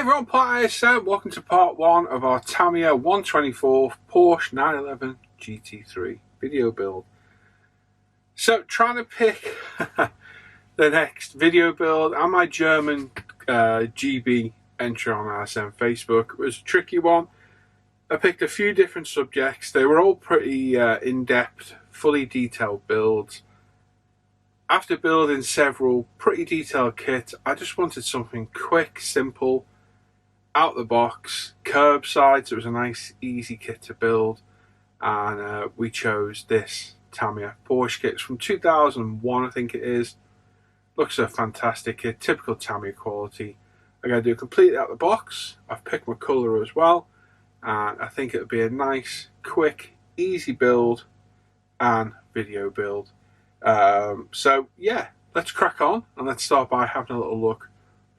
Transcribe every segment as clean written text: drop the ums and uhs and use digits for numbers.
everyone, Paul ISM. Welcome to part one of our Tamiya 124 Porsche 911 GT3 video build. So, trying to pick the next video build and my German GB entry on ISM Facebook was a tricky one. I picked a few different subjects. They were all pretty in-depth, fully detailed builds. After building several pretty detailed kits, I just wanted something quick, simple, out the box, curbside, so it was a nice, easy kit to build. And we chose this Tamiya Porsche kit. It's from 2001, I think it is. Looks a fantastic kit, typical Tamiya quality. I'm going to do it completely out the box. I've picked my colour as well. And I think it would be a nice, quick, easy build and video build. So yeah, let's crack on and let's start by having a little look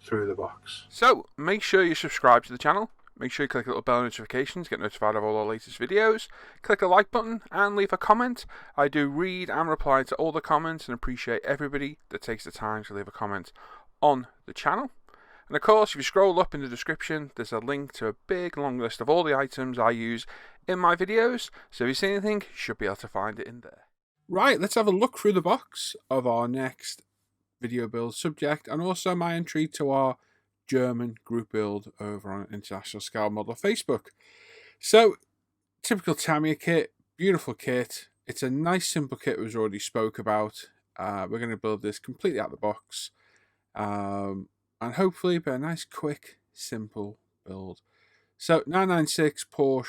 through the box. So make sure you subscribe to the channel, make sure you click the little bell notifications to get notified of all our latest videos, click the like button and leave a comment. I do read and reply to all the comments and appreciate everybody that takes the time to leave a comment on the channel. And of course, if you scroll up in the description, there's a link to a big long list of all the items I use in my videos, so if you see anything, you should be able to find it in there. Right, let's have a look through the box of our next video build subject and also my entry to our German group build over on International Scale Model Facebook. So, typical Tamiya kit, beautiful kit. It's a nice simple kit we already spoke about. We're going to build this completely out of the box and hopefully be a nice, quick, simple build. So, 996 Porsche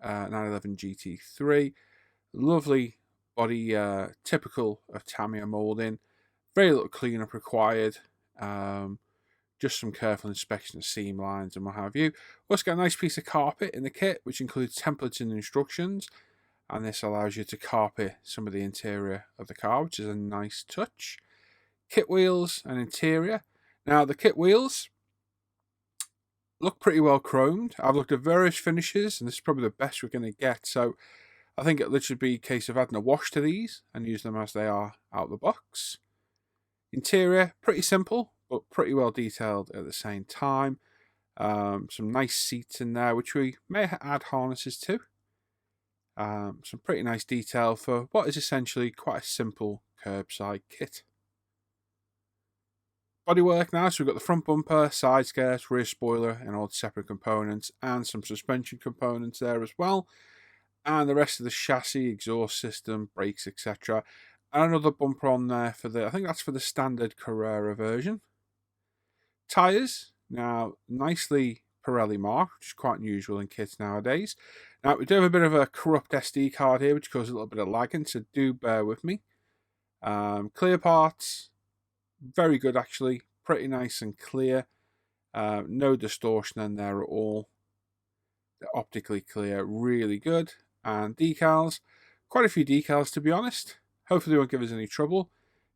911 GT3, lovely body, typical of Tamiya moulding, very little cleanup required, just some careful inspection of seam lines and what have you. Also got a nice piece of carpet in the kit, which includes templates and instructions, and this allows you to carpet some of the interior of the car, which is a nice touch. Kit wheels and interior. Now the kit wheels look pretty well chromed. I've looked at various finishes, and this is probably the best we're going to get, so I think it'll literally be a case of adding a wash to these and use them as they are out of the box. Interior, pretty simple, but pretty well detailed at the same time. Some nice seats in there, which we may add harnesses to. Some pretty nice detail for what is essentially quite a simple curbside kit. Bodywork now, so we've got the front bumper, side skirts, rear spoiler, and all separate components, and some suspension components there as well. And the rest of the chassis, exhaust system, brakes, etc. And another bumper on there for I think that's for the standard Carrera version. Tyres, now nicely Pirelli marked, which is quite unusual in kits nowadays. Now we do have a bit of a corrupt SD card here, which causes a little bit of lagging, so do bear with me. Clear parts, very good actually, pretty nice and clear. No distortion in there at all. They're optically clear, really good. And decals, quite a few decals to be honest. Hopefully they won't give us any trouble.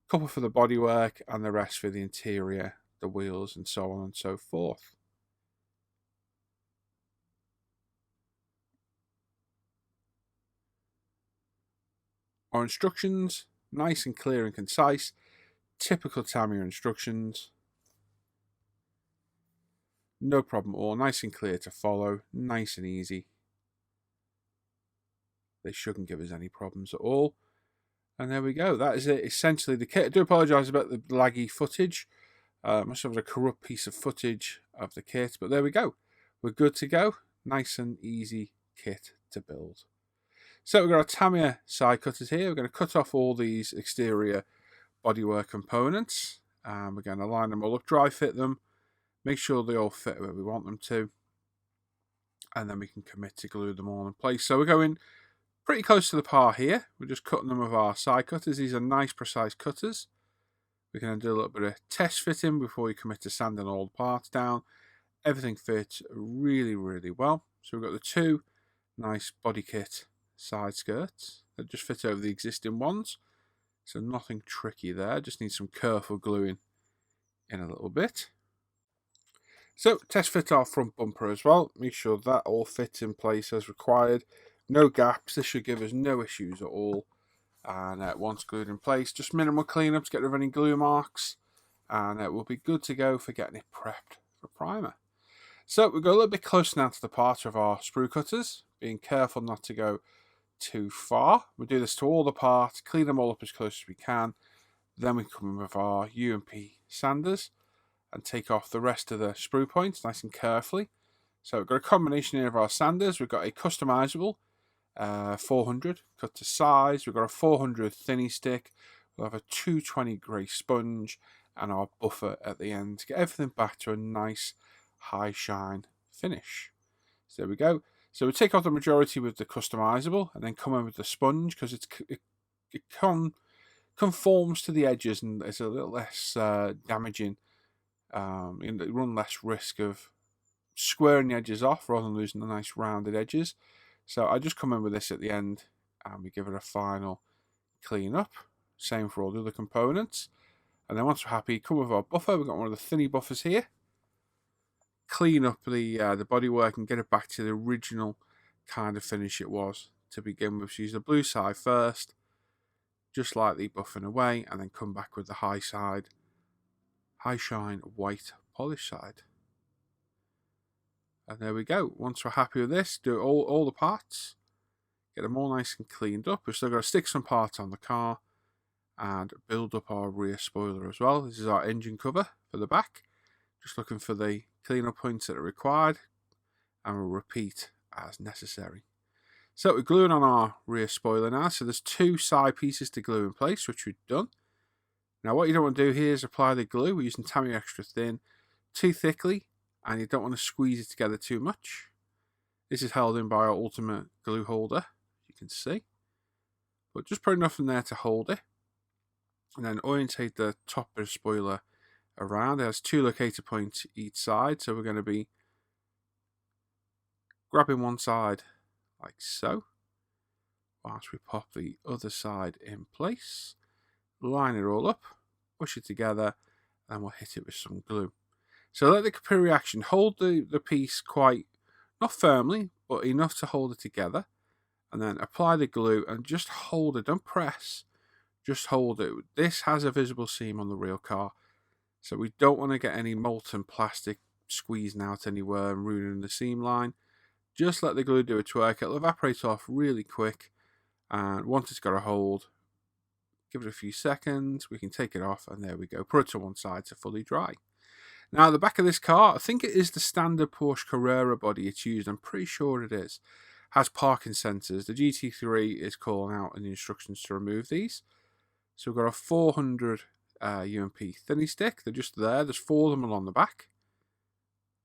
A couple for the bodywork and the rest for the interior, the wheels and so on and so forth. Our instructions, nice and clear and concise. Typical Tamiya instructions. No problem at all, nice and clear to follow, nice and easy. They shouldn't give us any problems at all. And there we go. That is it. Essentially the kit. I do apologise about the laggy footage. Must have a corrupt piece of footage of the kit. But there we go. We're good to go. Nice and easy kit to build. So we've got our Tamiya side cutters here. We're going to cut off all these exterior bodywork components. We're going to line them all up, dry fit them. Make sure they all fit where we want them to. And then we can commit to glue them all in place. So we're going pretty close to the par here. We're just cutting them with our side cutters. These are nice, precise cutters. We're going to do a little bit of test fitting before we commit to sanding all the parts down. Everything fits really, really well. So we've got the two nice body kit side skirts that just fit over the existing ones. So nothing tricky there. Just need some careful gluing in a little bit. So test fit our front bumper as well. Make sure that all fits in place as required. No gaps. This should give us no issues at all. And once glued in place, just minimal cleanups, get rid of any glue marks, and we'll be good to go for getting it prepped for primer. So we go a little bit closer now to the part of our sprue cutters, being careful not to go too far. We do this to all the parts, clean them all up as close as we can. Then we come in with our U&P sanders and take off the rest of the sprue points nice and carefully. So we've got a combination here of our sanders. We've got a customizable 400 cut to size. We've got a 400 thinny stick. We'll have a 220 grey sponge and our buffer at the end to get everything back to a nice high shine finish. So there we go. So we take off the majority with the customizable and then come in with the sponge because it conforms to the edges and it's a little less damaging. You run less risk of squaring the edges off rather than losing the nice rounded edges. So I just come in with this at the end and we give it a final clean up. Same for all the other components. And then once we're happy, come with our buffer. We've got one of the thinny buffers here. Clean up the bodywork and get it back to the original kind of finish it was to begin with. So use the blue side first, just lightly buffing away, and then come back with the high side, high shine white polish side. And there we go. Once we're happy with this, do all the parts, get them all nice and cleaned up. We've still got to stick some parts on the car and build up our rear spoiler as well. This is our engine cover for the back. Just looking for the cleanup points that are required, and we'll repeat as necessary. So we're gluing on our rear spoiler now. So there's 2 side pieces to glue in place, which we've done. Now what you don't want to do here is apply the glue. We're using Tamiya extra thin, too thickly, and you don't want to squeeze it together too much. This is held in by our ultimate glue holder, you can see. But just put enough in there to hold it. And then orientate the top of the spoiler around. It has 2 locator points each side, so we're going to be grabbing one side like so, whilst we pop the other side in place, line it all up, push it together, and we'll hit it with some glue. So let the capillary reaction hold the piece quite, not firmly, but enough to hold it together, and then apply the glue and just hold it, don't press, just hold it. This has a visible seam on the real car, so we don't want to get any molten plastic squeezing out anywhere and ruining the seam line. Just let the glue do its work. It'll evaporate off really quick, and once it's got a hold, give it a few seconds, we can take it off, and there we go. Put it to one side to fully dry. Now the back of this car, I think it is the standard Porsche Carrera body it's used, I'm pretty sure it is, has parking sensors. The GT3 is calling out in the instructions to remove these. So we've got a 400 U&P thinny stick. They're just there. There's 4 of them along the back.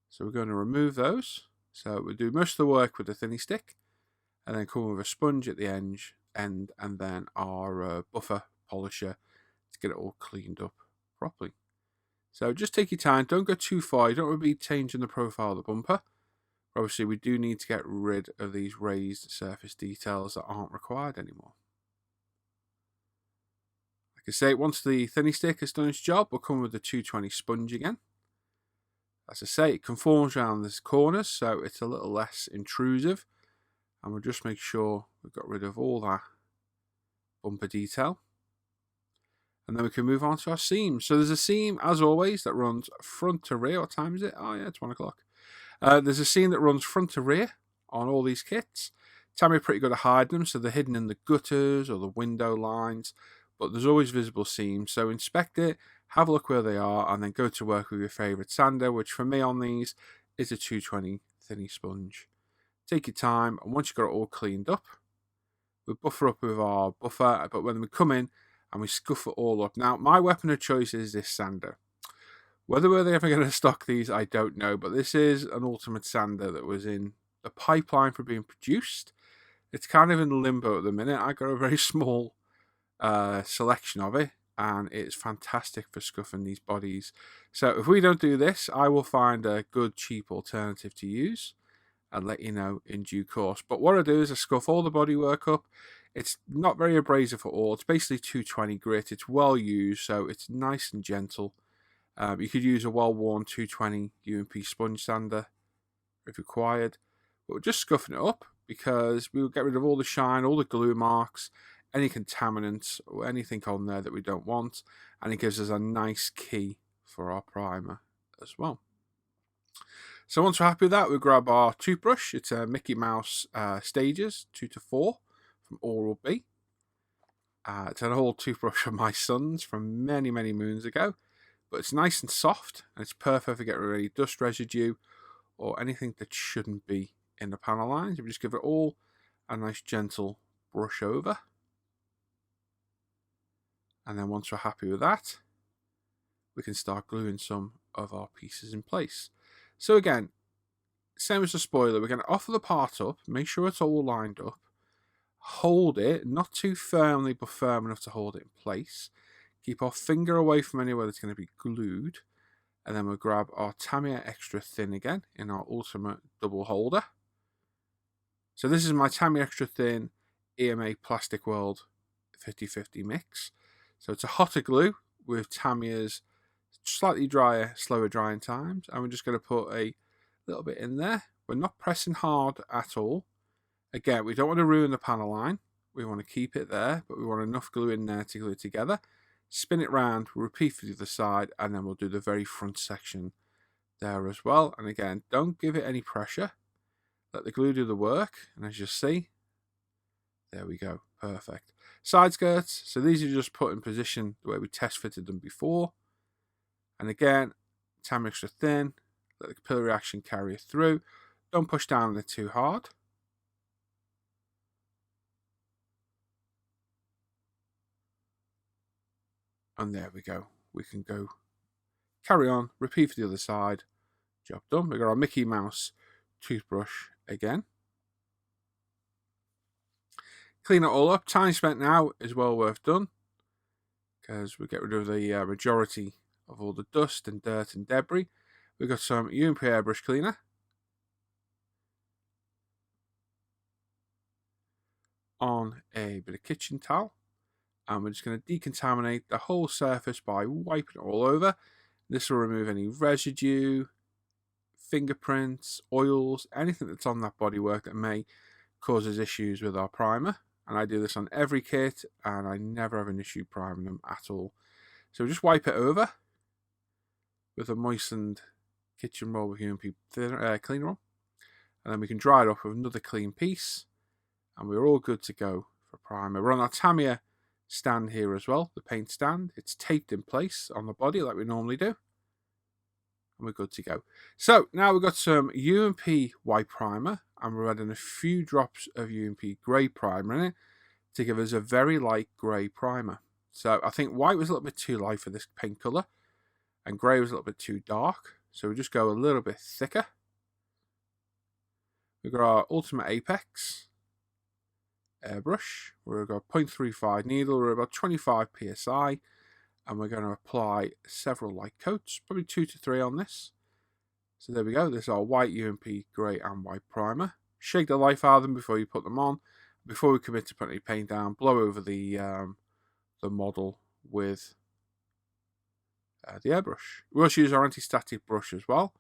So we're going to remove those. So we'll do most of the work with the thinny stick, and then come with a sponge at the end, and then our buffer polisher to get it all cleaned up properly. So just take your time. Don't go too far. You don't want to be changing the profile of the bumper. Obviously, we do need to get rid of these raised surface details that aren't required anymore. Like I say, once the thinny stick has done its job, we'll come with the 220 sponge again. As I say, it conforms around the corners, so it's a little less intrusive. And we'll just make sure we've got rid of all that bumper detail. And then we can move on to our seams. So there's a seam, as always, that runs front to rear. What time is it? Oh yeah, it's 1 o'clock. There's a seam that runs front to rear on all these kits. Tamiya are pretty good at hiding them, so they're hidden in the gutters or the window lines. But there's always visible seams, so inspect it, have a look where they are, and then go to work with your favourite sander, which for me on these is a 220 thinny sponge. Take your time, and once you've got it all cleaned up, we buffer up with our buffer, but when we come in and we scuff it all up. Now, my weapon of choice is this sander. Whether they're ever going to stock these, I don't know, but this is an ultimate sander that was in the pipeline for being produced. It's kind of in limbo at the minute. I got a very small selection of it, and it's fantastic for scuffing these bodies. So if we don't do this, I will find a good cheap alternative to use and let you know in due course. But what I do is I scuff all the bodywork up. It's not very abrasive at all. It's basically 220 grit. It's well used, so it's nice and gentle. You could use a well-worn 220 U&P sponge sander if required. But we're just scuffing it up because we will get rid of all the shine, all the glue marks, any contaminants or anything on there that we don't want, and it gives us a nice key for our primer as well. So once we're happy with that, we grab our toothbrush. It's a Mickey Mouse Stages 2 to 4 from Oral-B. It's an old toothbrush of my son's from many, many moons ago. But it's nice and soft, and it's perfect for getting rid of any dust residue or anything that shouldn't be in the panel lines. If you just give it all a nice gentle brush over. And then once we're happy with that, we can start gluing some of our pieces in place. So again, same as the spoiler, we're going to offer the part up, make sure it's all lined up, hold it, not too firmly, but firm enough to hold it in place. Keep our finger away from anywhere that's going to be glued. And then we'll grab our Tamiya Extra Thin again in our ultimate double holder. So this is my Tamiya Extra Thin EMA Plastic World 50/50 mix. So it's a hotter glue with Tamiya's slightly drier, slower drying times. And we're just going to put a little bit in there. We're not pressing hard at all. Again, we don't want to ruin the panel line. We want to keep it there, but we want enough glue in there to glue it together. Spin it round, repeat for the other side, and then we'll do the very front section there as well. And again, don't give it any pressure. Let the glue do the work. And as you see, there we go. Perfect. Side skirts. So these are just put in position the way we test fitted them before. And again, Tamiya Extra Thin. Let the capillary action carry it through. Don't push down on it too hard. And there we go. We can go carry on, repeat for the other side. Job done. We've got our Mickey Mouse toothbrush again. Clean it all up. Time spent now is well worth done, because we get rid of the majority of all the dust and dirt and debris. We've got some UMP airbrush cleaner on a bit of kitchen towel. And we're just going to decontaminate the whole surface by wiping it all over. This will remove any residue, fingerprints, oils, anything that's on that bodywork that may cause us issues with our primer. And I do this on every kit, and I never have an issue priming them at all. So just wipe it over with a moistened kitchen roll with UMP cleaner on. And then we can dry it off with another clean piece. And we're all good to go for primer. We're on our Tamiya stand here as well, the paint stand. It's taped in place on the body like we normally do. And we're good to go. So now we've got some UMP white primer, and we're adding a few drops of UMP grey primer in it to give us a very light grey primer. So I think white was a little bit too light for this paint colour, and grey was a little bit too dark. So we just go a little bit thicker. We've got our Ultimate Apex airbrush. We've got a 0.35 needle. We're about 25 psi, and we're going to apply several light coats, probably 2 to 3 on this. So there we go. This is our white UMP grey and white primer. Shake the life out of them before you put them on. Before we commit to putting any paint down, blow over the model with the airbrush. We also use our anti-static brush as well,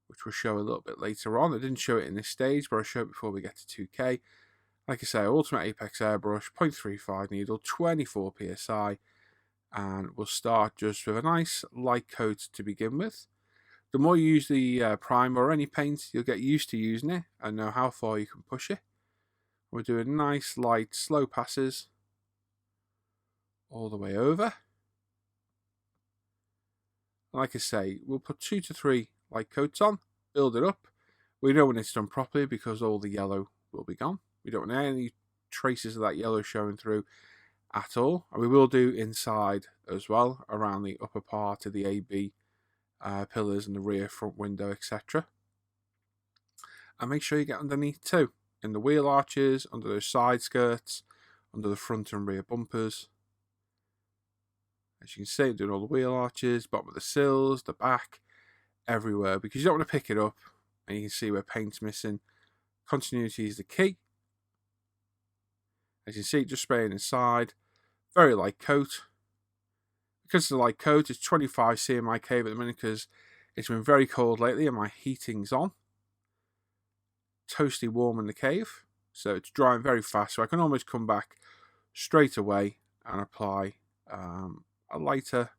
which we'll show a little bit later on. I didn't show it in this stage, but I'll show it before we get to 2K. Like I say, Ultimate Apex airbrush, 0.35 needle, 24 psi, and we'll start just with a nice light coat to begin with. The more you use the primer or any paint, you'll get used to using it and know how far you can push it. We're doing nice, light, slow passes all the way over. Like I say, we'll put 2 to 3 light coats on, build it up. We know when it's done properly because all the yellow will be gone. We don't want any traces of that yellow showing through at all. And we will do inside as well, around the upper part of the AB pillars and the rear front window, etc. And make sure you get underneath too, in the wheel arches, under those side skirts, under the front and rear bumpers. As you can see, doing all the wheel arches, bottom of the sills, the back, everywhere, because you don't want to pick it up and you can see where paint's missing. Continuity is the key. As you see, just spraying inside, very light coat. Because it's a light coat, it's 25 C in my cave at the minute because it's been very cold lately and my heating's on. Toasty warm in the cave, so it's drying very fast, so I can almost come back straight away and apply a lighter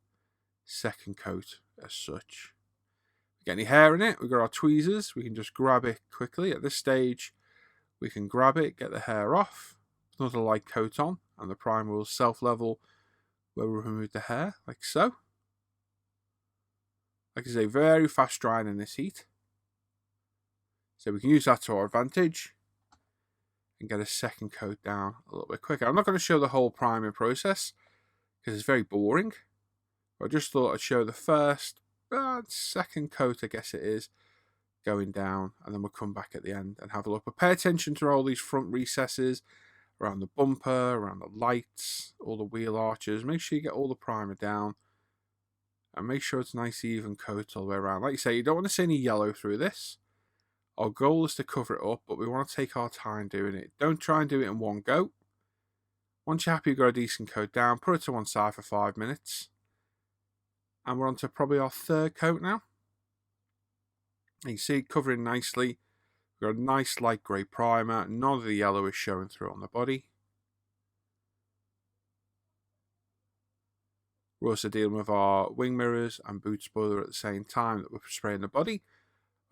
second coat as such. Get any hair in it, we've got our tweezers, we can just grab it quickly. At this stage, we can grab it, get the hair off, another light coat on, and the primer will self-level where we remove the hair, like so. Like I say, very fast drying in this heat. So we can use that to our advantage and get a second coat down a little bit quicker. I'm not going to show the whole priming process because it's very boring. But I just thought I'd show the first, second coat, I guess it is, going down, and then we'll come back at the end and have a look. But pay attention to all these front recesses around the bumper, around the lights, all the wheel arches. Make sure you get all the primer down and make sure it's a nice even coat all the way around. Like you say, you don't want to see any yellow through this. Our goal is to cover it up, but we want to take our time doing it. Don't try and do it in one go. Once you're happy you've got a decent coat down, put it to one side for 5 minutes. And we're on to probably our third coat now. And you see it covering nicely. We've got a nice light grey primer. None of the yellow is showing through on the body. We're also dealing with our wing mirrors and boot spoiler at the same time that we're spraying the body.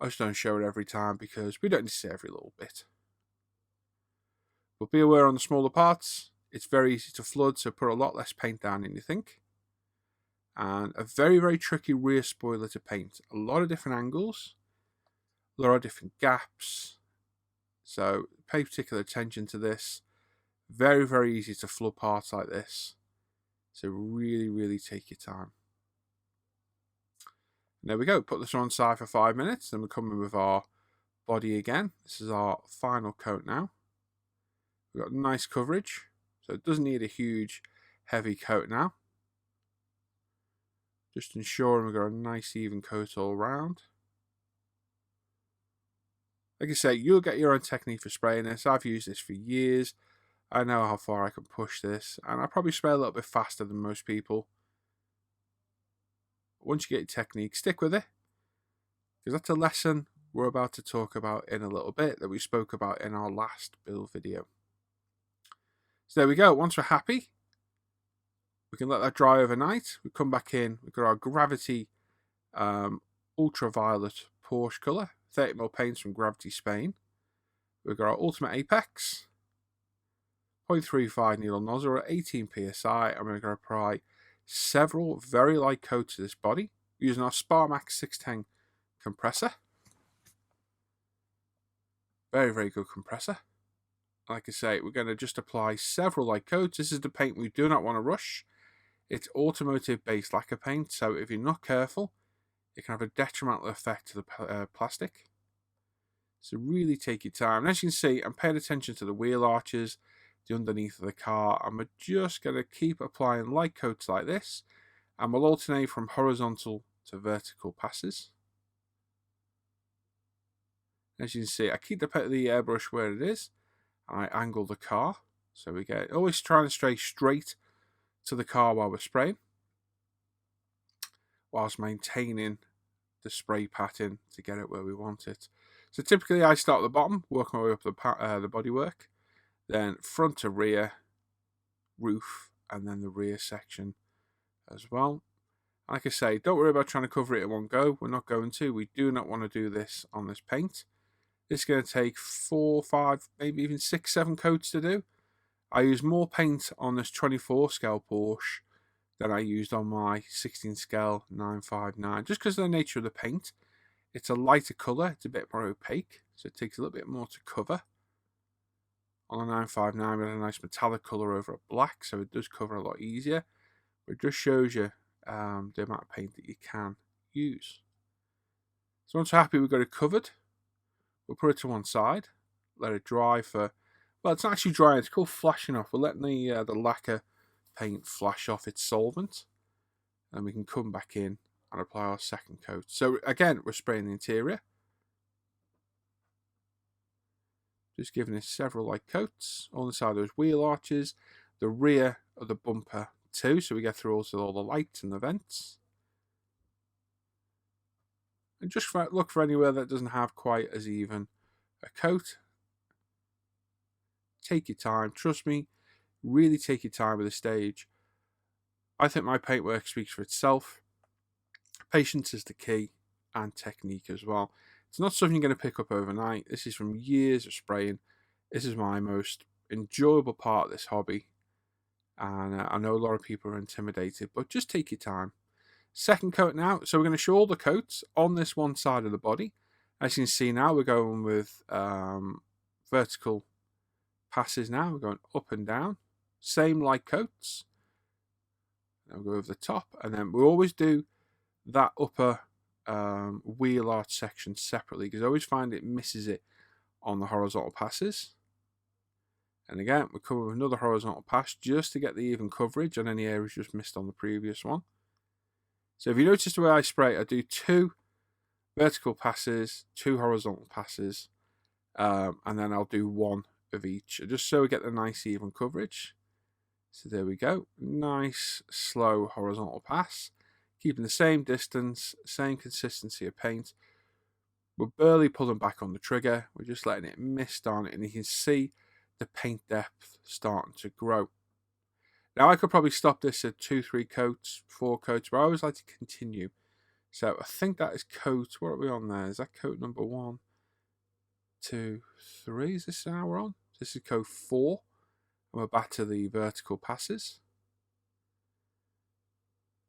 I just don't show it every time because we don't need to see every little bit. But be aware on the smaller parts, it's very easy to flood, so put a lot less paint down than you think. And a very, very tricky rear spoiler to paint. A lot of different angles, a lot of different gaps. So pay particular attention to this. Very, very easy to flood parts like this. So really, really take your time. And there we go. Put this on side for 5 minutes. Then we're coming with our body again. This is our final coat now. We've got nice coverage. So it doesn't need a huge, heavy coat now. Just ensuring we've got a nice even coat all around. Like I say, you'll get your own technique for spraying this. I've used this for years. I know how far I can push this. And I probably spray a little bit faster than most people. Once you get your technique, stick with it. Because that's a lesson we're about to talk about in a little bit that we spoke about in our last build video. So there we go. Once we're happy, we can let that dry overnight. We come back in. We've got our Gravity Ultraviolet Porsche colour. 30mm paints from Gravity Spain. We've got our Ultimate Apex. 0.35 needle nozzle at 18 psi. And we're going to apply several very light coats to this body using our Sparmax 610 compressor. Very, very good compressor. Like I say, we're going to just apply several light coats. This is the paint we do not want to rush. It's automotive based lacquer paint, so if you're not careful, it can have a detrimental effect to the plastic. So really take your time. And as you can see, I'm paying attention to the wheel arches, the underneath of the car, and we're just going to keep applying light coats like this, and we'll alternate from horizontal to vertical passes. As you can see, I keep the airbrush where it is, and I angle the car, so we get always trying to stay straight to the car while we're spraying, whilst maintaining the spray pattern to get it where we want it. So typically I start at the bottom, work my way up the bodywork, then front to rear, roof, and then the rear section as well. Like I say, don't worry about trying to cover it in one go. We're not going to. We do not want to do this on this paint. This is going to take 4, 5, maybe even 6, 7 coats to do. I use more paint on this 24 scale Porsche than I used on my 16 scale 959, just because of the nature of the paint. It's a lighter colour, it's a bit more opaque, so it takes a little bit more to cover. On the 959 we had a nice metallic colour over a black, so it does cover a lot easier. But it just shows you the amount of paint that you can use. So once we're happy we've got it covered, we'll put it to one side, let it dry for, well, it's not actually drying, it's called flashing off. We're letting the lacquer paint flash off its solvent, and we can come back in and apply our second coat. So again, we're spraying the interior, just giving it several light coats on the side of those wheel arches, the rear of the bumper too, so we get through also all the lights and the vents. And just look for anywhere that doesn't have quite as even a coat. Take your time, trust me, really take your time with the stage. I think my paintwork speaks for itself. Patience is the key. and technique as well. It's not something you're going to pick up overnight. This is from years of spraying. This is my most enjoyable part of this hobby. And I know a lot of people are intimidated, but just take your time. Second coat now. So we're going to show all the coats on this one side of the body. As you can see now, we're going with vertical passes now. We're going up and down. Same light coats. Then we'll go over the top. And then we always do that upper wheel arch section separately, because I always find it misses it on the horizontal passes. And again, we come with another horizontal pass just to get the even coverage on any areas just missed on the previous one. So if you notice the way I spray, I do 2 vertical passes, 2 horizontal passes, and then I'll do 1 of each, just so we get the nice even coverage. So there we go, nice slow horizontal pass, keeping the same distance, same consistency of paint. We're barely pulling back on the trigger, we're just letting it mist on, and you can see the paint depth starting to grow. Now I could probably stop this at 2, 3 coats, 4 coats, but I always like to continue. So I think that is coat, what are we on there? Is that coat number 1, 2, 3? Is this now we're on? This is coat 4. And we're back to the vertical passes.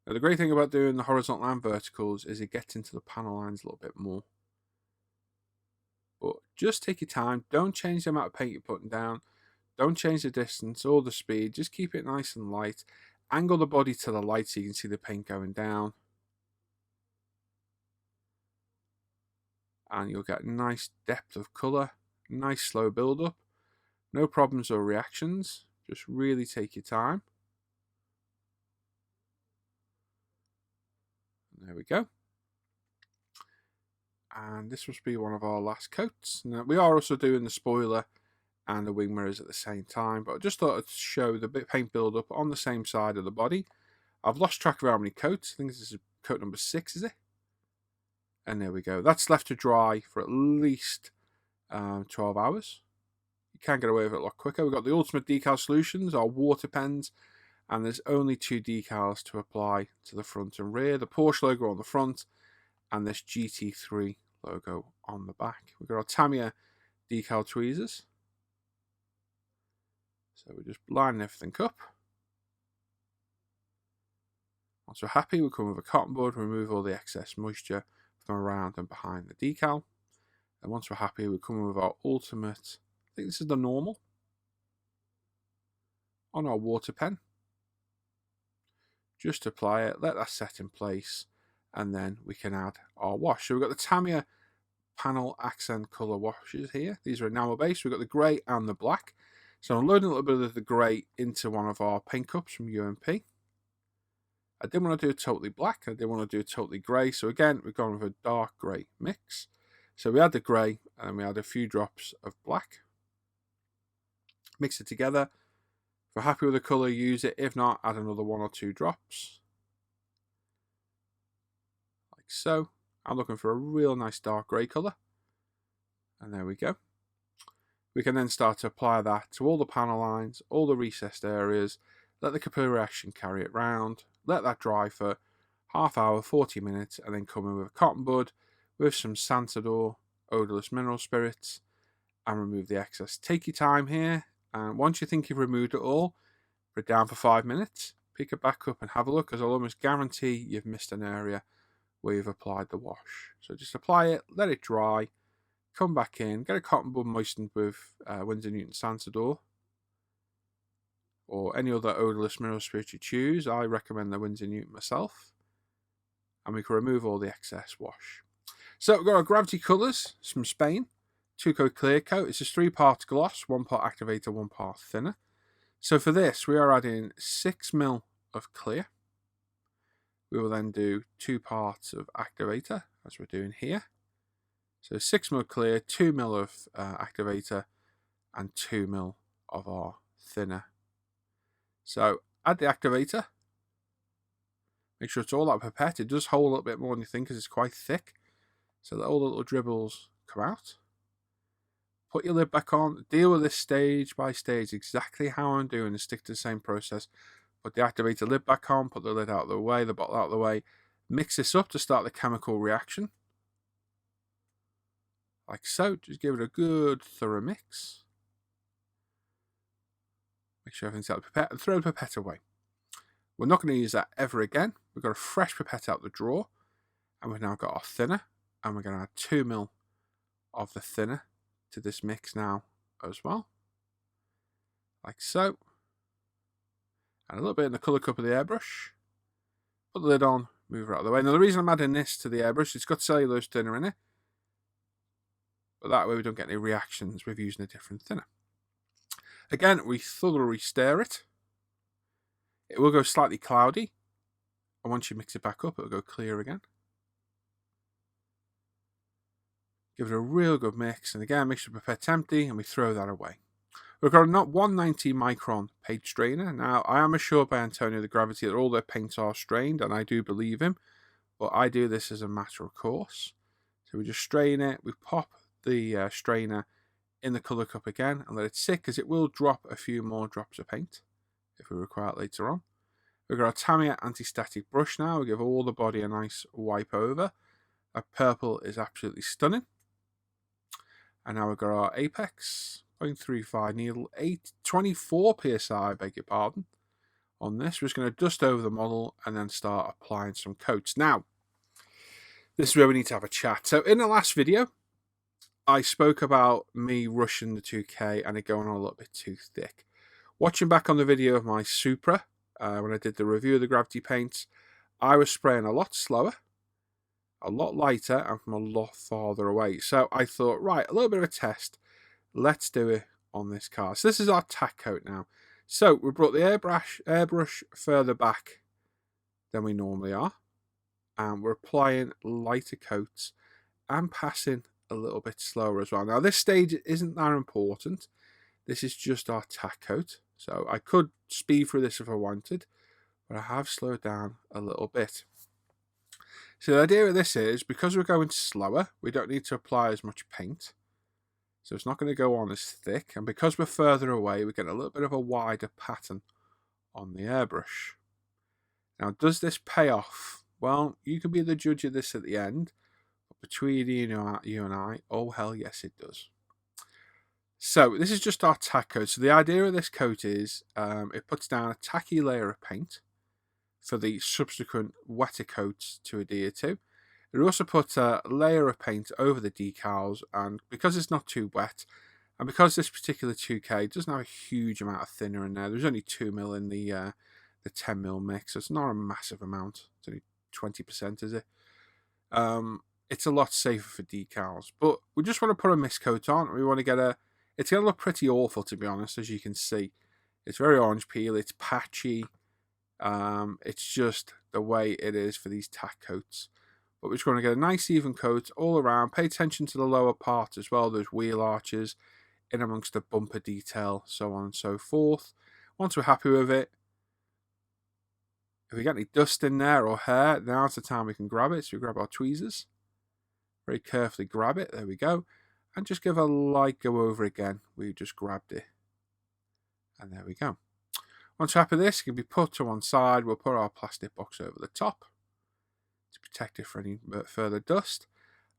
Now the great thing about doing the horizontal and verticals is it gets into the panel lines a little bit more. But just take your time. Don't change the amount of paint you're putting down. Don't change the distance or the speed. Just keep it nice and light. Angle the body to the light so you can see the paint going down. And you'll get nice depth of colour. Nice slow build up. No problems or reactions. Just really take your time. There we go. And this must be one of our last coats. Now, we are also doing the spoiler and the wing mirrors at the same time, but I just thought I'd show the paint build up on the same side of the body. I've lost track of how many coats. I think this is coat number 6, is it? And there we go. That's left to dry for at least 12 hours. You can get away with it a lot quicker. We've got the Ultimate Decal Solutions, our water pens, and there's only 2 decals to apply to the front and rear. The Porsche logo on the front and this GT3 logo on the back. We've got our Tamiya decal tweezers. So we're just lining everything up. Once we're happy, we come with a cotton bud, remove all the excess moisture from around and behind the decal. And once we're happy, we come with our ultimate, I think this is the normal, on our water pen. Just apply it, let that set in place, and then we can add our wash. So we've got the Tamiya panel accent colour washes here. These are enamel based. We've got the grey and the black. So I'm loading a little bit of the grey into one of our paint cups from UMP. I didn't want to do it totally black. I didn't want to do it totally grey. So again, we've gone with a dark grey mix. So we add the grey and we add a few drops of black. Mix it together. If we're happy with the colour, use it. If not, add another 1 or 2 drops. Like so. I'm looking for a real nice dark grey colour. And there we go. We can then start to apply that to all the panel lines, all the recessed areas. Let the capillary reaction carry it round. Let that dry for half hour, 40 minutes, and then come in with a cotton bud with some Santador odorless mineral spirits and remove the excess. Take your time here, and once you think you've removed it all, put it down for 5 minutes, pick it back up and have a look, because I'll almost guarantee you've missed an area where you've applied the wash. So just apply it, let it dry, come back in, get a cotton bud moistened with Winsor Newton Santador or any other odorless mineral spirit you choose. I recommend the Winsor Newton myself. And we can remove all the excess wash. So we've got our Gravity Colours from Spain. 2-coat clear coat. It's just 3 parts gloss, 1 part activator, 1 part thinner. So for this, we are adding 6 ml of clear. We will then do 2 parts of activator, as we're doing here. So 6 ml clear, 2 ml of activator, and 2 ml of our thinner. So add the activator. Make sure it's all that pipette. It does hold a little bit more than you think because it's quite thick. So that all the little dribbles come out. Put your lid back on. Deal with this stage by stage, exactly how I'm doing, and stick to the same process. Put the activator lid back on, put the lid out of the way, the bottle out of the way. Mix this up to start the chemical reaction. like so. Just give it a good thorough mix. Make sure everything's out of the pipette and throw the pipette away. We're not going to use that ever again. We've got a fresh pipette out the drawer, and we've now got our thinner, and we're going to add 2 ml of the thinner to this mix now as well, like so. And a little bit in the colour cup of the airbrush. Put the lid on, move it out of the way. Now the reason I'm adding this to the airbrush, it's got cellulose thinner in it, but that way we don't get any reactions with using a different thinner. Again, we thoroughly stir it. It will go slightly cloudy, and once you mix it back up, it'll go clear again. Give it a real good mix, and again, make sure the pipette's empty, and we throw that away. We've got a 190 micron paint strainer. Now, I am assured by Antonio the Gravity that all their paints are strained, and I do believe him, but I do this as a matter of course. So we just strain it, we pop the strainer in the colour cup again, and let it sit, because it will drop a few more drops of paint if we require it later on. We've got our Tamiya anti-static brush now. We give all the body a nice wipe over. That purple is absolutely stunning. And now we've got our Apex 0.35 needle, 24 psi, beg your pardon, on this. We're just going to dust over the model and then start applying some coats. Now, this is where we need to have a chat. So in the last video, I spoke about me rushing the 2K and it going on a little bit too thick. Watching back on the video of my Supra, when I did the review of the Gravity paints, I was spraying a lot slower, a lot lighter, and from a lot farther away. So I thought, right, a little bit of a test. Let's do it on this car. So this is our tack coat now. So we brought the airbrush further back than we normally are. And we're applying lighter coats and passing a little bit slower as well. Now this stage isn't that important. This is just our tack coat. So I could speed through this if I wanted, but I have slowed down a little bit. So the idea of this is, because we're going slower, we don't need to apply as much paint. So it's not going to go on as thick. And because we're further away, we get a little bit of a wider pattern on the airbrush. Now, does this pay off? Well, you can be the judge of this at the end. But between you and I, oh hell yes it does. So this is just our tack coat. So the idea of this coat is it puts down a tacky layer of paint for the subsequent wetter coats to adhere to. It also puts a layer of paint over the decals, and because it's not too wet, and because this particular 2K doesn't have a huge amount of thinner in there, there's only 2 ml in the 10 ml mix, so it's not a massive amount. It's only 20%, is it? It's a lot safer for decals, but we just want to put a mist coat on. We want to get it's going to look pretty awful, to be honest, as you can see. It's very orange peel, it's patchy. It's just the way it is for these tack coats. But we're just going to get a nice even coat all around. Pay attention to the lower part as well, those wheel arches, in amongst the bumper detail, so on and so forth. Once we're happy with it, if we get any dust in there or hair, now's the time we can grab it. So we grab our tweezers, very carefully grab it, there we go, and just give a light go over again. We just grabbed it, and there we go. Once we're happy with this, it can be put to one side. We'll put our plastic box over the top to protect it from any further dust,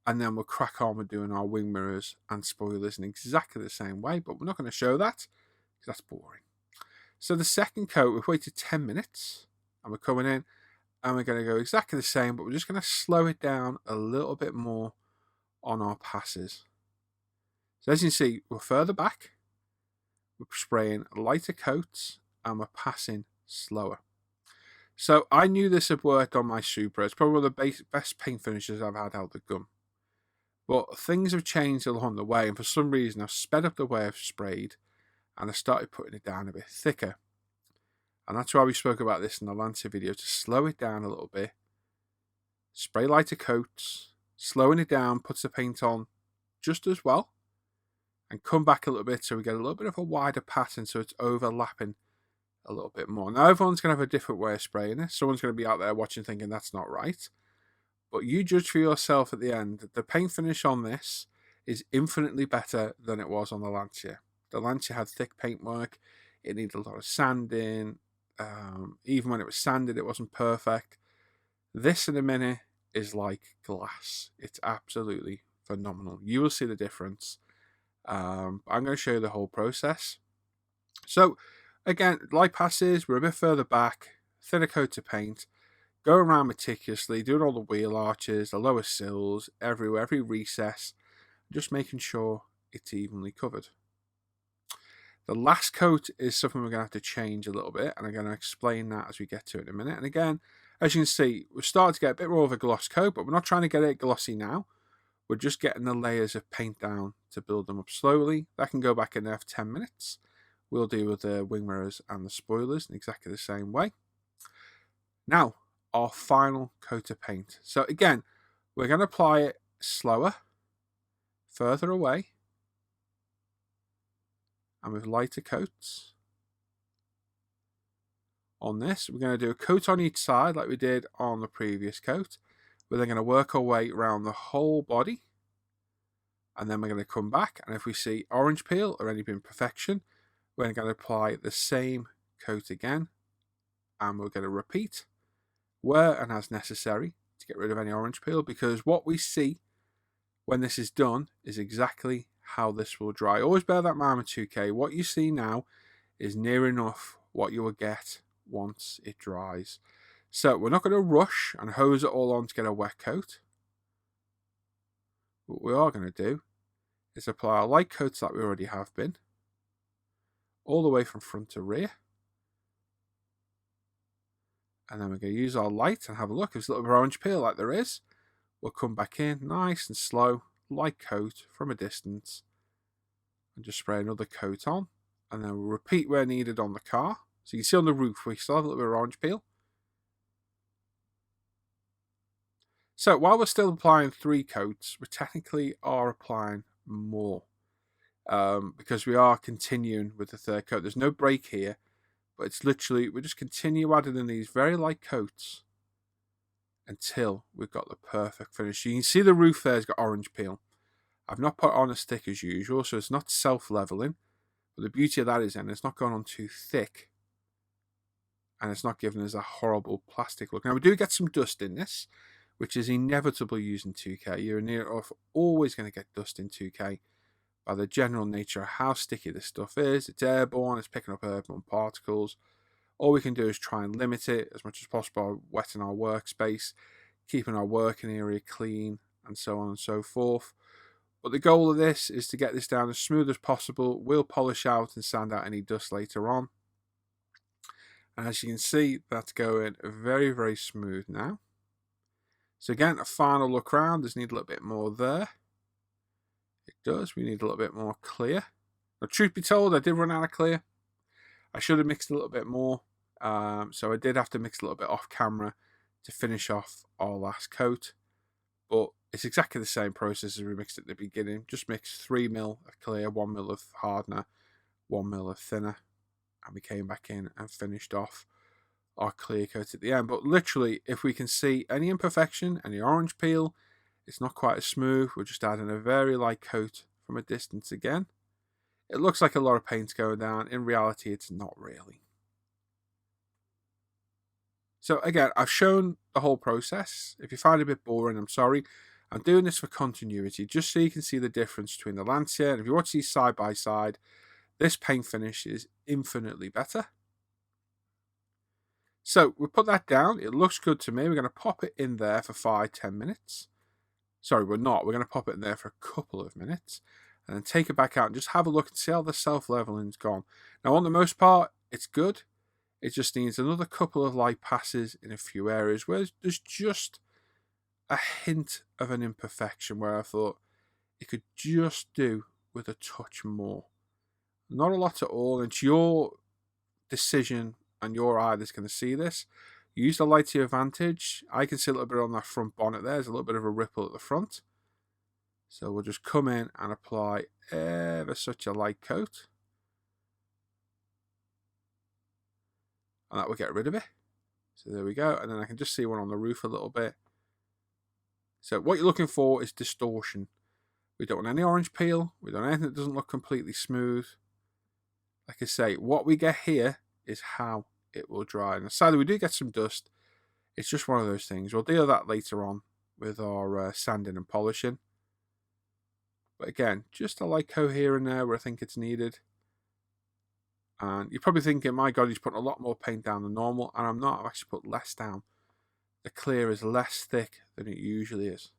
and then we'll crack on with doing our wing mirrors and spoilers in exactly the same way, but we're not going to show that because that's boring. So the second coat, we've waited 10 minutes and we're coming in and we're going to go exactly the same, but we're just going to slow it down a little bit more on our passes. So as you can see, we're further back, we're spraying lighter coats, and we're passing slower. So I knew this had worked on my Supra. It's probably one of the best paint finishes I've had out the gun. But things have changed along the way, and for some reason I've sped up the way I've sprayed, and I started putting it down a bit thicker. And that's why we spoke about this in the Lancia video, to slow it down a little bit. Spray lighter coats, slowing it down puts the paint on just as well, and come back a little bit so we get a little bit of a wider pattern so it's overlapping a little bit more. Now everyone's going to have a different way of spraying this. Someone's going to be out there watching thinking that's not right. But you judge for yourself at the end. The paint finish on this is infinitely better than it was on the Lancia. The Lancia had thick paintwork. It needed a lot of sanding. Even when it was sanded, it wasn't perfect. This in a minute is like glass. It's absolutely phenomenal. You will see the difference. I'm going to show you the whole process. So again, light passes, we're a bit further back, thinner coat of paint, go around meticulously, doing all the wheel arches, the lower sills, everywhere, every recess, just making sure it's evenly covered. The last coat is something we're going to have to change a little bit, and I'm going to explain that as we get to it in a minute. And again, as you can see, we're starting to get a bit more of a gloss coat, but we're not trying to get it glossy now. We're just getting the layers of paint down to build them up slowly. That can go back in there for 10 minutes. We'll deal with the wing mirrors and the spoilers in exactly the same way. Now, our final coat of paint. So again, we're going to apply it slower, further away, and with lighter coats. On this, we're going to do a coat on each side like we did on the previous coat. We're then going to work our way around the whole body, and then we're going to come back, and if we see orange peel or any imperfection, we're going to apply the same coat again, and we're going to repeat where and as necessary to get rid of any orange peel, because what we see when this is done is exactly how this will dry. Always bear that in mind with 2K. What you see now is near enough what you will get once it dries. So we're not going to rush and hose it all on to get a wet coat. What we are going to do is apply our light coats that we already have been, all the way from front to rear. And then we're going to use our light and have a look. If there's a little bit of orange peel like there is, we'll come back in nice and slow, light coat from a distance, and just spray another coat on. And then we'll repeat where needed on the car. So you can see on the roof we still have a little bit of orange peel. So while we're still applying 3 coats, we technically are applying more, because we are continuing with the 3rd coat. There's no break here, but it's literally, we just continue adding in these very light coats until we've got the perfect finish. You can see the roof there's got orange peel. I've not put on a stick as usual, so it's not self-leveling. But the beauty of that is then it's not going on too thick, and it's not giving us a horrible plastic look. Now we do get some dust in this, which is inevitable using 2K. You're near enough always going to get dust in 2K by the general nature of how sticky this stuff is. It's airborne, it's picking up airborne particles. All we can do is try and limit it as much as possible by wetting our workspace, keeping our working area clean, and so on and so forth. But the goal of this is to get this down as smooth as possible. We'll polish out and sand out any dust later on. And as you can see, that's going very, very smooth now. So again, a final look around. Does need a little bit more there. It does. We need a little bit more clear. Now, truth be told, I did run out of clear. I should have mixed a little bit more. So I did have to mix a little bit off camera to finish off our last coat. But it's exactly the same process as we mixed at the beginning. Just mix 3 ml of clear, 1 ml of hardener, 1 ml of thinner. And we came back in and finished off our clear coat at the end. But literally, if we can see any imperfection, any orange peel, it's not quite as smooth. We're just adding a very light coat from a distance again. It looks like a lot of paint's going down. In reality, it's not really. So again, I've shown the whole process. If you find it a bit boring, I'm sorry. I'm doing this for continuity, just so you can see the difference between the Lancia. And if you watch these side by side, this paint finish is infinitely better. So we put that down. It looks good to me. We're going to pop it in there for 5-10 minutes. Sorry, we're not. We're going to pop it in there for a couple of minutes. And then take it back out and just have a look and see how the self-leveling's gone. Now, on the most part, it's good. It just needs another couple of light passes in a few areas where there's just a hint of an imperfection where I thought it could just do with a touch more. Not a lot at all. It's your decision and your eye that's going to see this. Use the light to your advantage. I can see a little bit on that front bonnet there. There's a little bit of a ripple at the front. So we'll just come in and apply ever such a light coat. And that will get rid of it. So there we go. And then I can just see one on the roof a little bit. So what you're looking for is distortion. We don't want any orange peel. We don't want anything that doesn't look completely smooth. Like I say, what we get here is how it will dry. And sadly, we do get some dust. It's just one of those things. We'll deal with that later on with our sanding and polishing. But again, just a light coat here and there where I think it's needed. And you're probably thinking, my God, he's putting a lot more paint down than normal. And I'm not. I've actually put less down. The clear is less thick than it usually is.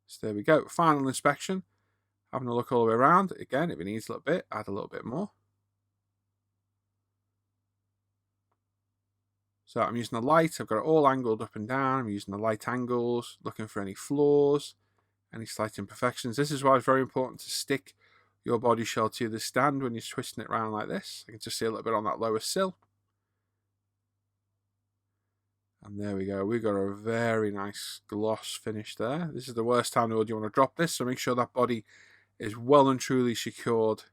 So there we go. Final inspection. Having a look all the way around. Again, if it needs a little bit, add a little bit more. So I'm using the light. I've got it all angled up and down. I'm using the light angles, looking for any flaws, any slight imperfections. This is why it's very important to stick your body shell to the stand when you're twisting it around like this. I can just see a little bit on that lower sill. And there we go. We've got a very nice gloss finish there. This is the worst time in the world you want to drop this, so make sure that body is well and truly secured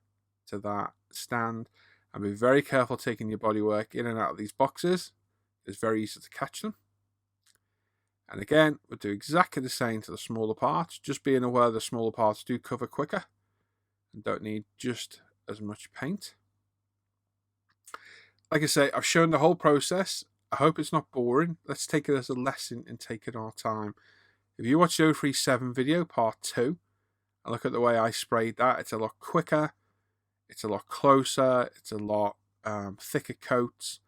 to that stand. And be very careful taking your bodywork in and out of these boxes. It's very easy to catch them. And again, we'll do exactly the same to the smaller parts, just being aware the smaller parts do cover quicker and don't need just as much paint. Like I say, I've shown the whole process. I hope it's not boring. Let's take it as a lesson and take it our time. If you watch the 037 video, part 2, and look at the way I sprayed that, it's a lot quicker, it's a lot closer, it's a lot thicker coats,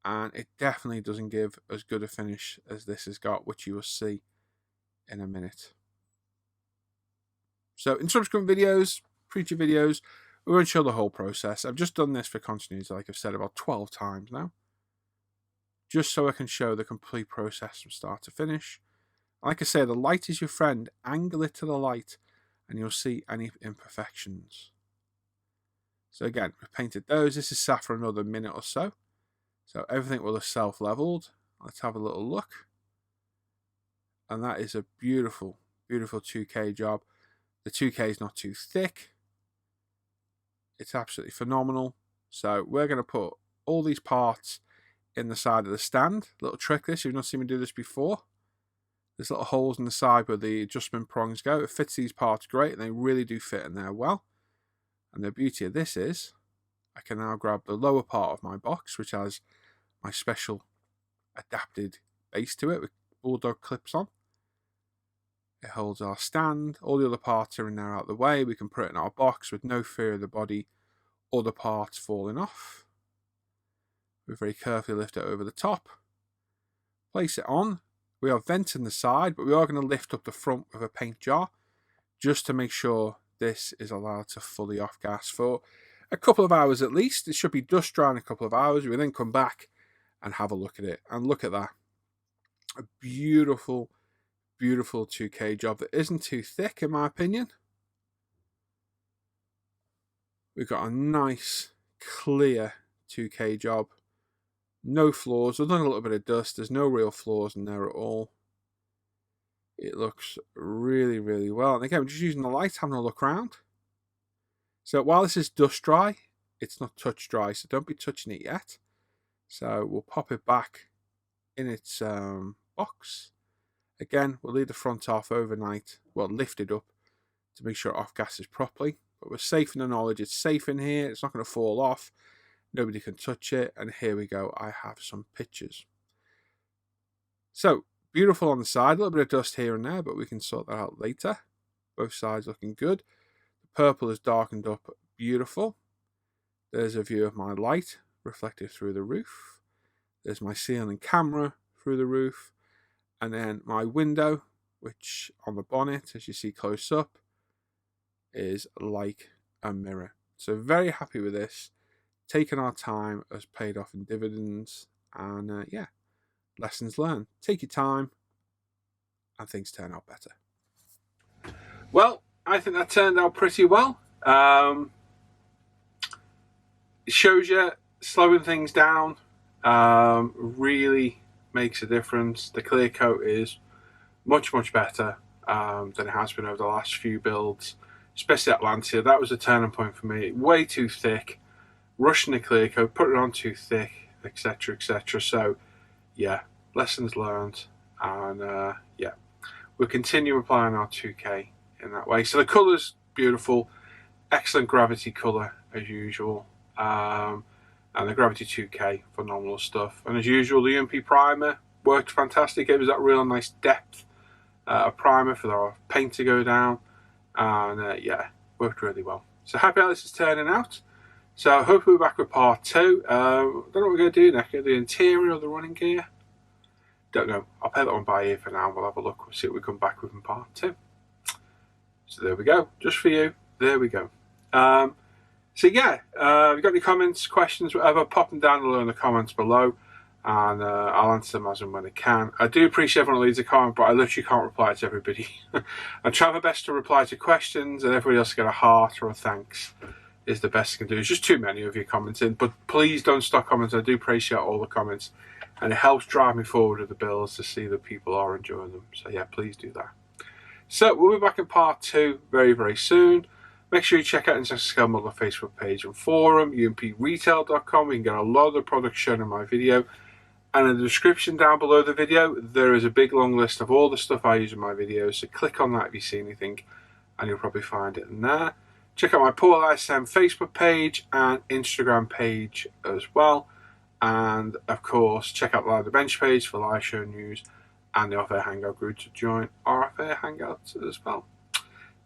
and it definitely doesn't give as good a finish as this has got, which you will see in a minute. So in subsequent videos, future videos, we won't show the whole process. I've just done this for continuity, like I've said about 12 times now, just so I can show the complete process from start to finish. Like I say, the light is your friend. Angle it to the light and you'll see any imperfections. So again, we've painted those. This is sat for another minute or so. So everything will have self-leveled. Let's have a little look. And that is a beautiful, beautiful 2K job. The 2K is not too thick. It's absolutely phenomenal. So we're going to put all these parts in the side of the stand. Little trick this, you've not seen me do this before. There's little holes in the side where the adjustment prongs go. It fits these parts great and they really do fit in there well. And the beauty of this is I can now grab the lower part of my box, which has my special adapted base to it with bulldog clips on. It holds our stand. All the other parts are in there out of the way. We can put it in our box with no fear of the body or the parts falling off. We very carefully lift it over the top. Place it on. We are venting the side, but we are going to lift up the front with a paint jar just to make sure this is allowed to fully off gas for a couple of hours at least. It should be dust dry in a couple of hours. We then come back and have a look at it. And look at that. A beautiful, beautiful 2K job that isn't too thick in my opinion. We've got a nice, clear 2K job. No flaws, other than a little bit of dust. There's no real flaws in there at all. It looks really, really well. And again, we're just using the light, having a look around. So while this is dust dry, it's not touch dry, so don't be touching it yet. So we'll pop it back in its box. Again, we'll leave the front off overnight. Well, lift it up to make sure it off gases properly. But we're safe in the knowledge it's safe in here. It's not going to fall off. Nobody can touch it. And here we go. I have some pictures. So, beautiful on the side. A little bit of dust here and there, but we can sort that out later. Both sides looking good. The purple is darkened up. Beautiful. There's a view of my light reflected through the roof. There's my ceiling camera through the roof. And then my window, which on the bonnet, as you see close up, is like a mirror. So very happy with this. Taking our time has paid off in dividends. And yeah, lessons learned. Take your time and things turn out better. Well, I think that turned out pretty well. It shows you slowing things down really makes a difference. The clear coat is much, much better than it has been over the last few builds, especially Atlantia. That was a turning point for me. Way too thick. Rushing the clear coat, put it on too thick, etc., etc. So, yeah, lessons learned. And yeah, we'll continue applying our 2K in that way. So the colour's beautiful. Excellent gravity colour, as usual. And the Gravity 2K, phenomenal stuff. And as usual, the UMP primer worked fantastic. It was that real nice depth a primer for the paint to go down, and yeah, worked really well. So happy how this is turning out. So hopefully we're back with part 2. Don't know what we're going to do next. The interior or the running gear? Don't know. I'll play that one by ear for now. We'll have a look. We'll see what we come back with in part 2. So there we go. Just for you. There we go. So yeah, if you've got any comments, questions, whatever, pop them down below in the comments below, and I'll answer them as and when I can. I do appreciate everyone who leaves a comment, but I literally can't reply to everybody. I try my best to reply to questions, and everybody else get a heart or a thanks is the best I can do. It's just too many of you commenting, but please don't stop commenting. I do appreciate all the comments, and it helps drive me forward with the builds to see that people are enjoying them. So yeah, please do that. So we'll be back in part 2 very, very soon. Make sure you check out International Scale Modeler Facebook page and forum, umpretail.com. You can get a lot of the products shown in my video. And in the description down below the video, there is a big long list of all the stuff I use in my videos. So click on that if you see anything, and you'll probably find it in there. Check out my Paul ISM Facebook page and Instagram page as well. And of course, check out the Live the Bench page for live show news and the Off Air Hangout group to join our Off Air Hangouts as well.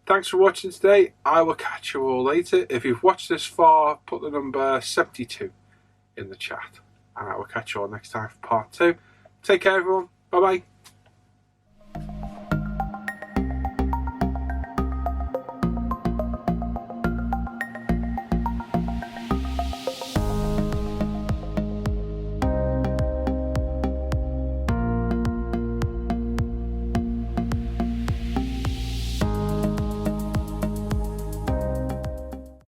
Thanks for watching today. I will catch you all later. If you've watched this far, put the number 72 in the chat. And I will catch you all next time for part 2. Take care, everyone. Bye-bye.